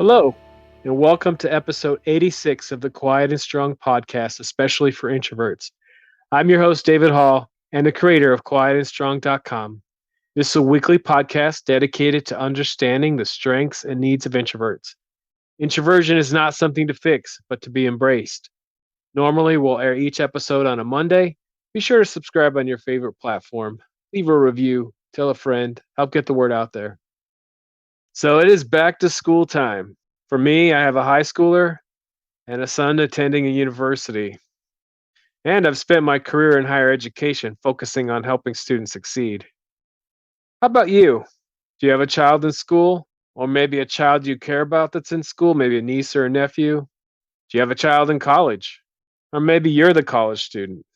Hello, and welcome to episode 86 of the Quiet and Strong podcast, especially for introverts. I'm your host, David Hall, and the creator of quietandstrong.com. This is a weekly podcast dedicated to understanding the strengths and needs of introverts. Introversion is not something to fix, but to be embraced. Normally, we'll air each episode on a Monday. Be sure to subscribe on your favorite platform, leave a review, tell a friend, help get the word out there. So it is back to school time. For me, I have a high schooler and a son attending a university. And I've spent my career in higher education focusing on helping students succeed. How about you? Do you have a child in school? Or maybe a child you care about that's in school, maybe a niece or a nephew? Do you have a child in college? Or maybe you're the college student.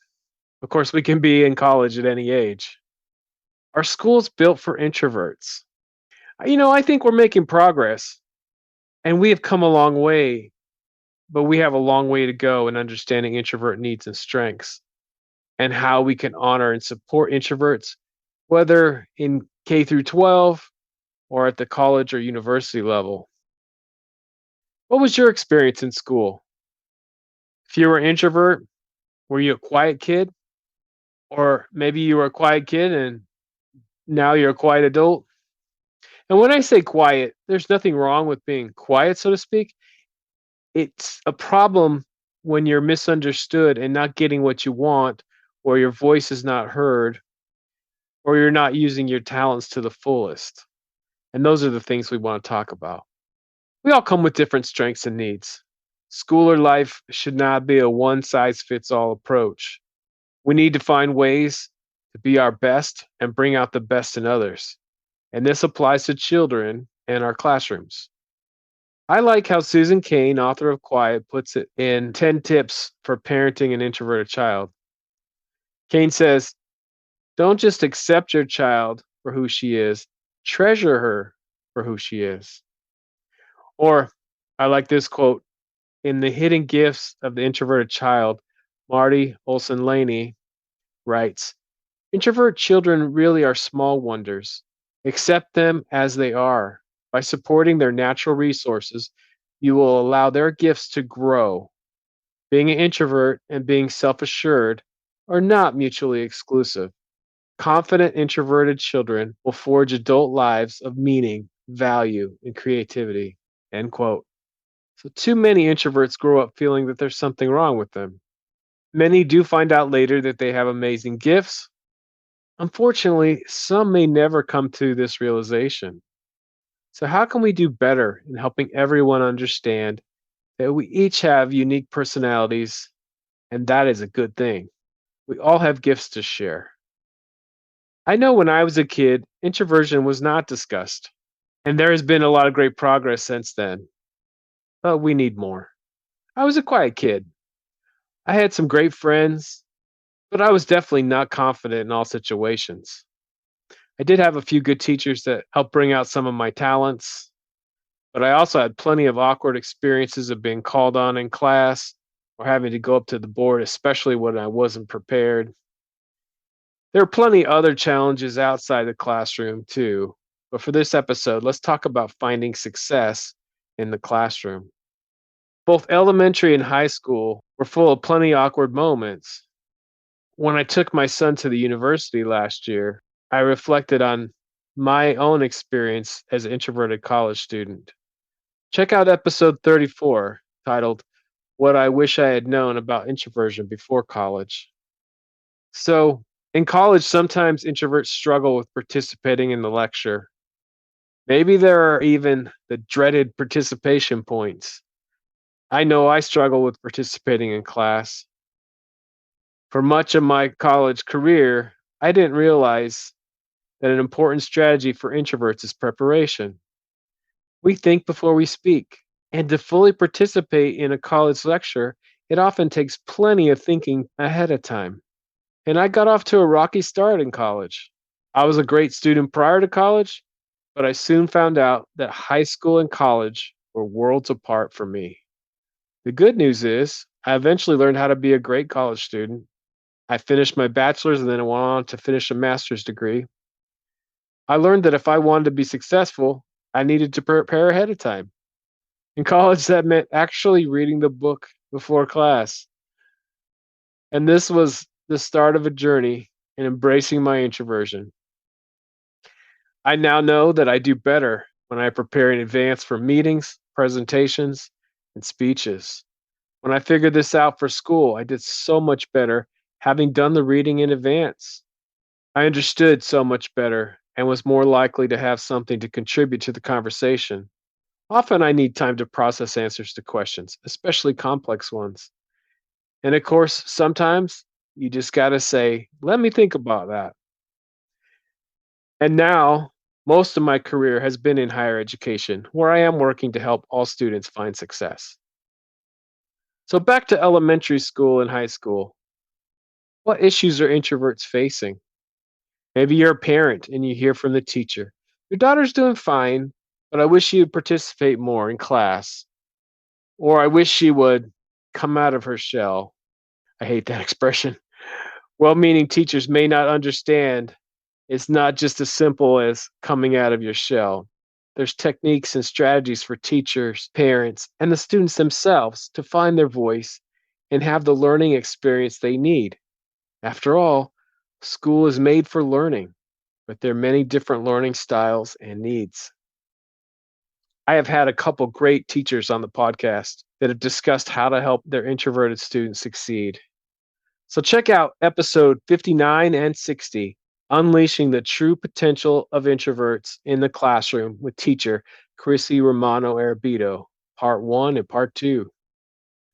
Of course, we can be in college at any age. Are schools built for introverts? I think we're making progress and we have come a long way, but we have a long way to go in understanding introvert needs and strengths and how we can honor and support introverts, whether in K through 12 or at the college or university level. What was your experience in school? If you were an introvert, were you a quiet kid? Or maybe you were a quiet kid and now you're a quiet adult? And when I say quiet, there's nothing wrong with being quiet, so to speak. It's a problem when you're misunderstood and not getting what you want, or your voice is not heard, or you're not using your talents to the fullest. And those are the things we want to talk about. We all come with different strengths and needs. School or life should not be a one size fits all approach. We need to find ways to be our best and bring out the best in others. And this applies to children and our classrooms. I like how Susan Cain, author of Quiet, puts it in 10 tips for parenting an introverted child. Cain says, don't just accept your child for who she is, treasure her for who she is. Or I like this quote: in The Hidden Gifts of the Introverted Child, Marty Olson Laney writes, introvert children really are small wonders. Accept them as they are. By supporting their natural resources, you will allow their gifts to grow. Being an introvert and being self assured are not mutually exclusive. Confident introverted children will forge adult lives of meaning, value, and creativity. End quote. So, too many introverts grow up feeling that there's something wrong with them. Many do find out later that they have amazing gifts. Unfortunately, some may never come to this realization. So, how can we do better in helping everyone understand that we each have unique personalities, and that is a good thing? We all have gifts to share. I know when I was a kid, introversion was not discussed, and there has been a lot of great progress since then, but we need more. I was a quiet kid. I had some great friends, but I was definitely not confident in all situations. I did have a few good teachers that helped bring out some of my talents, but I also had plenty of awkward experiences of being called on in class or having to go up to the board, especially when I wasn't prepared. There are plenty other challenges outside the classroom too, but for this episode, let's talk about finding success in the classroom. Both elementary and high school were full of plenty awkward moments. When I took my son to the university last year, I reflected on my own experience as an introverted college student. Check out episode 34, titled What I Wish I Had Known About Introversion Before College. So, in college, sometimes introverts struggle with participating in the lecture. Maybe there are even the dreaded participation points. I know I struggle with participating in class. For much of my college career, I didn't realize that an important strategy for introverts is preparation. We think before we speak, and to fully participate in a college lecture, it often takes plenty of thinking ahead of time. And I got off to a rocky start in college. I was a great student prior to college, but I soon found out that high school and college were worlds apart for me. The good news is, I eventually learned how to be a great college student. I finished my bachelor's and then I went on to finish a master's degree. I learned that if I wanted to be successful, I needed to prepare ahead of time. In college, that meant actually reading the book before class. And this was the start of a journey in embracing my introversion. I now know that I do better when I prepare in advance for meetings, presentations, and speeches. When I figured this out for school, I did so much better having done the reading in advance. I understood so much better and was more likely to have something to contribute to the conversation. Often I need time to process answers to questions, especially complex ones. And of course, sometimes you just got to say, let me think about that. And now, most of my career has been in higher education, where I am working to help all students find success. So, back to elementary school and high school. What issues are introverts facing? Maybe you're a parent and you hear from the teacher, your daughter's doing fine, but I wish she would participate more in class. Or I wish she would come out of her shell. I hate that expression. Well meaning teachers may not understand it's not just as simple as coming out of your shell. There's techniques and strategies for teachers, parents, and the students themselves to find their voice and have the learning experience they need. After all, school is made for learning, but there are many different learning styles and needs. I have had a couple great teachers on the podcast that have discussed how to help their introverted students succeed. So check out episode 59 and 60, Unleashing the True Potential of Introverts in the Classroom with teacher Chrissy Romano Arabito, part 1 and part 2.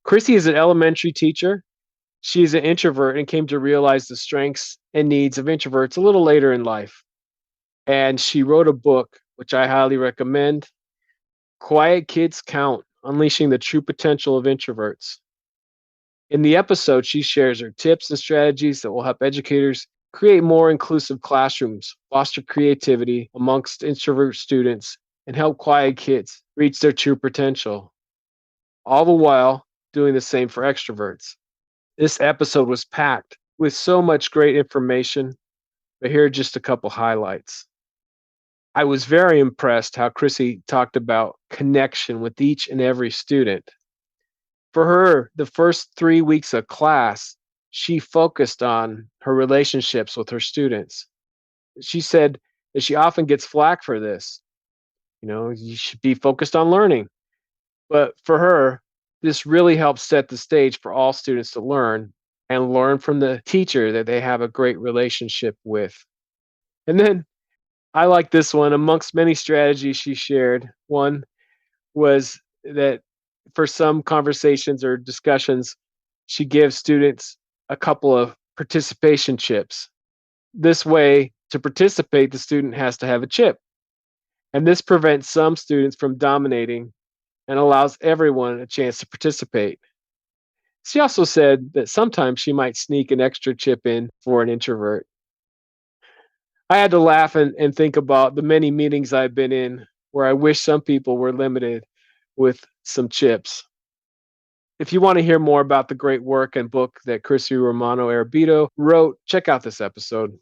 Chrissy is an elementary teacher. She is an introvert and came to realize the strengths and needs of introverts a little later in life. And she wrote a book, which I highly recommend, Quiet Kids Count, Unleashing the True Potential of Introverts. In the episode, she shares her tips and strategies that will help educators create more inclusive classrooms, foster creativity amongst introvert students, and help quiet kids reach their true potential, all the while doing the same for extroverts. This episode was packed with so much great information, but here are just a couple highlights. I was very impressed how Chrissy talked about connection with each and every student. For her, the first 3 weeks of class, she focused on her relationships with her students. She said that she often gets flack for this. You know, you should be focused on learning. But for her, this really helps set the stage for all students to learn and learn from the teacher that they have a great relationship with. And then I like this one. Amongst many strategies she shared, one was that for some conversations or discussions, she gives students a couple of participation chips. This way, to participate, the student has to have a chip. And this prevents some students from dominating and allows everyone a chance to participate. She also said that sometimes she might sneak an extra chip in for an introvert. I had to laugh and think about the many meetings I've been in where I wish some people were limited with some chips. If you want to hear more about the great work and book that Chrissy Romano Arabito wrote, check out this episode.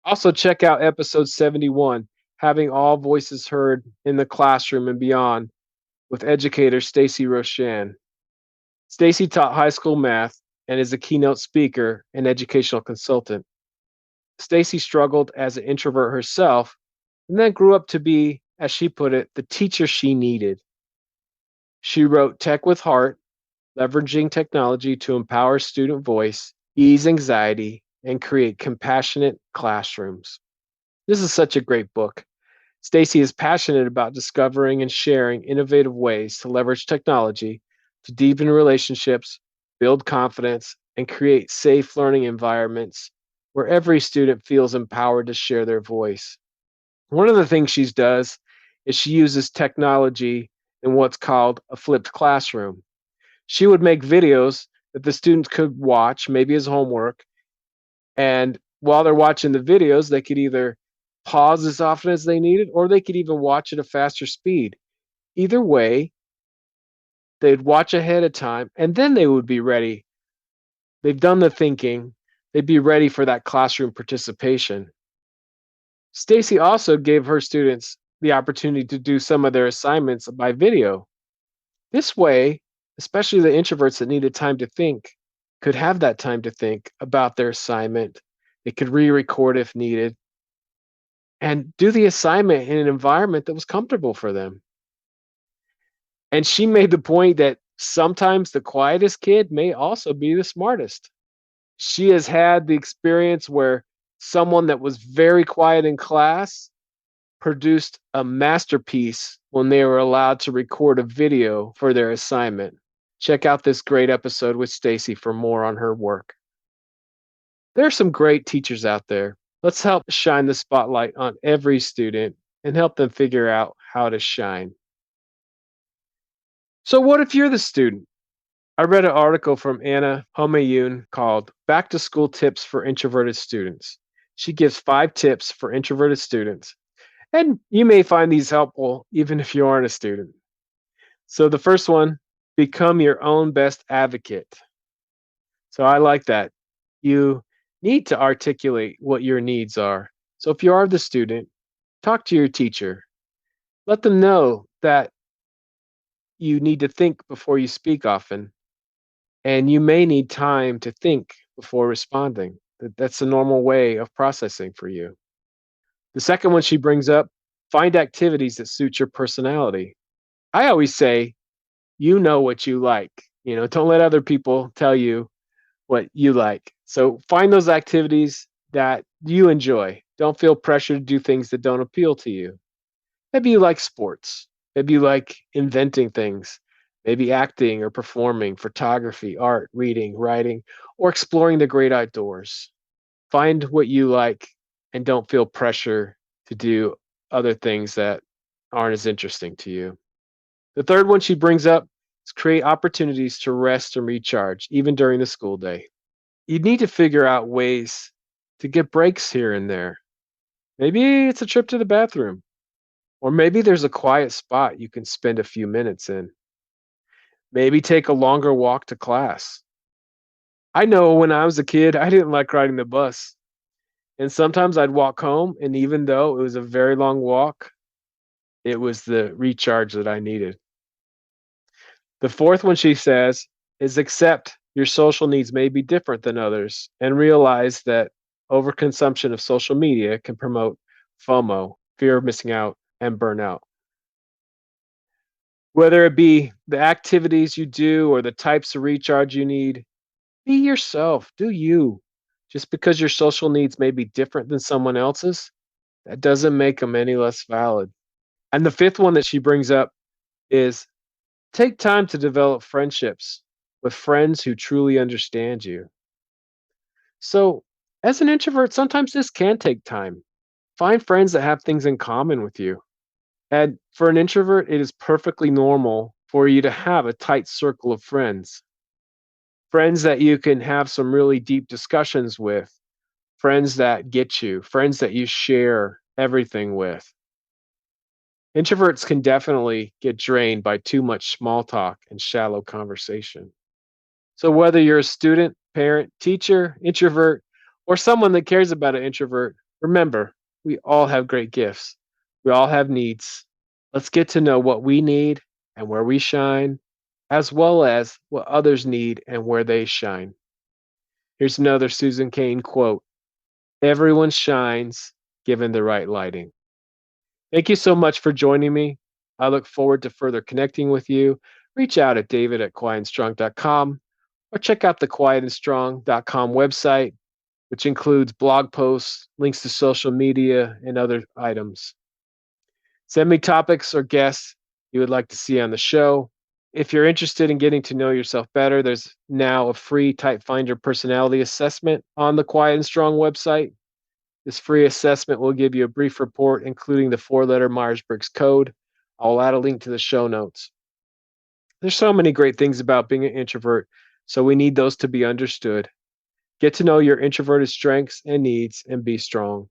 Also, check out episode 71, Having All Voices Heard in the Classroom and Beyond, with educator Stacy Roshan. Stacy taught high school math and is a keynote speaker and educational consultant. Stacy struggled as an introvert herself and then grew up to be, as she put it, the teacher she needed. She wrote Tech with Heart, Leveraging Technology to Empower Student Voice, Ease Anxiety, and Create Compassionate Classrooms. This is such a great book. Stacy is passionate about discovering and sharing innovative ways to leverage technology to deepen relationships, build confidence, and create safe learning environments where every student feels empowered to share their voice. One of the things she does is she uses technology in what's called a flipped classroom. She would make videos that the students could watch, maybe as homework, and while they're watching the videos, they could either pause as often as they needed, or they could even watch at a faster speed. Either way, they'd watch ahead of time and then they would be ready. They've done the thinking, they'd be ready for that classroom participation. Stacy also gave her students the opportunity to do some of their assignments by video. This way, especially the introverts that needed time to think could have that time to think about their assignment. They could re-record if needed and do the assignment in an environment that was comfortable for them. And she made the point that sometimes the quietest kid may also be the smartest. She has had the experience where someone that was very quiet in class produced a masterpiece when they were allowed to record a video for their assignment. Check out this great episode with Stacy for more on her work. There are some great teachers out there. Let's help shine the spotlight on every student and help them figure out how to shine. So, what if you're the student? I read an article from Anna Homayun called Back to School Tips for Introverted Students. She gives 5 tips for introverted students, and you may find these helpful even if you aren't a student. So, the first one, become your own best advocate. So, I like that. You need to articulate what your needs are. So, if you are the student, talk to your teacher. Let them know that you need to think before you speak often, and you may need time to think before responding. That's a normal way of processing for you. The second one she brings up, find activities that suit your personality. I always say, you know what you like. Don't let other people tell you what you like. So find those activities that you enjoy. Don't feel pressure to do things that don't appeal to you. Maybe you like sports. Maybe you like inventing things. Maybe acting or performing, photography, art, reading, writing, or exploring the great outdoors. Find what you like and don't feel pressure to do other things that aren't as interesting to you. The third one she brings up is create opportunities to rest and recharge, even during the school day. You need to figure out ways to get breaks here and there. Maybe it's a trip to the bathroom, or maybe there's a quiet spot you can spend a few minutes in. Maybe take a longer walk to class. I know when I was a kid, I didn't like riding the bus. And sometimes I'd walk home, and even though it was a very long walk, it was the recharge that I needed. The fourth one she says is accept your social needs may be different than others and realize that overconsumption of social media can promote FOMO, fear of missing out, and burnout. Whether it be the activities you do or the types of recharge you need, be yourself, do you. Just because your social needs may be different than someone else's, that doesn't make them any less valid. And the fifth one that she brings up is take time to develop friendships with friends who truly understand you. So, as an introvert, sometimes this can take time. Find friends that have things in common with you. And for an introvert, it is perfectly normal for you to have a tight circle of friends. Friends that you can have some really deep discussions with, friends that get you, friends that you share everything with. Introverts can definitely get drained by too much small talk and shallow conversation. So, whether you're a student, parent, teacher, introvert, or someone that cares about an introvert, remember, we all have great gifts. We all have needs. Let's get to know what we need and where we shine, as well as what others need and where they shine. Here's another Susan Cain quote: everyone shines given the right lighting. Thank you so much for joining me. I look forward to further connecting with you. Reach out at david@quietandstrong.com or check out the quietandstrong.com website, which includes blog posts, links to social media, and other items. Send me topics or guests you would like to see on the show. If you're interested in getting to know yourself better, there's now a free Type Finder personality assessment on the Quiet and Strong website. This free assessment will give you a brief report, including the 4-letter Myers-Briggs code. I'll add a link to the show notes. There's so many great things about being an introvert, so we need those to be understood. Get to know your introverted strengths and needs and be strong.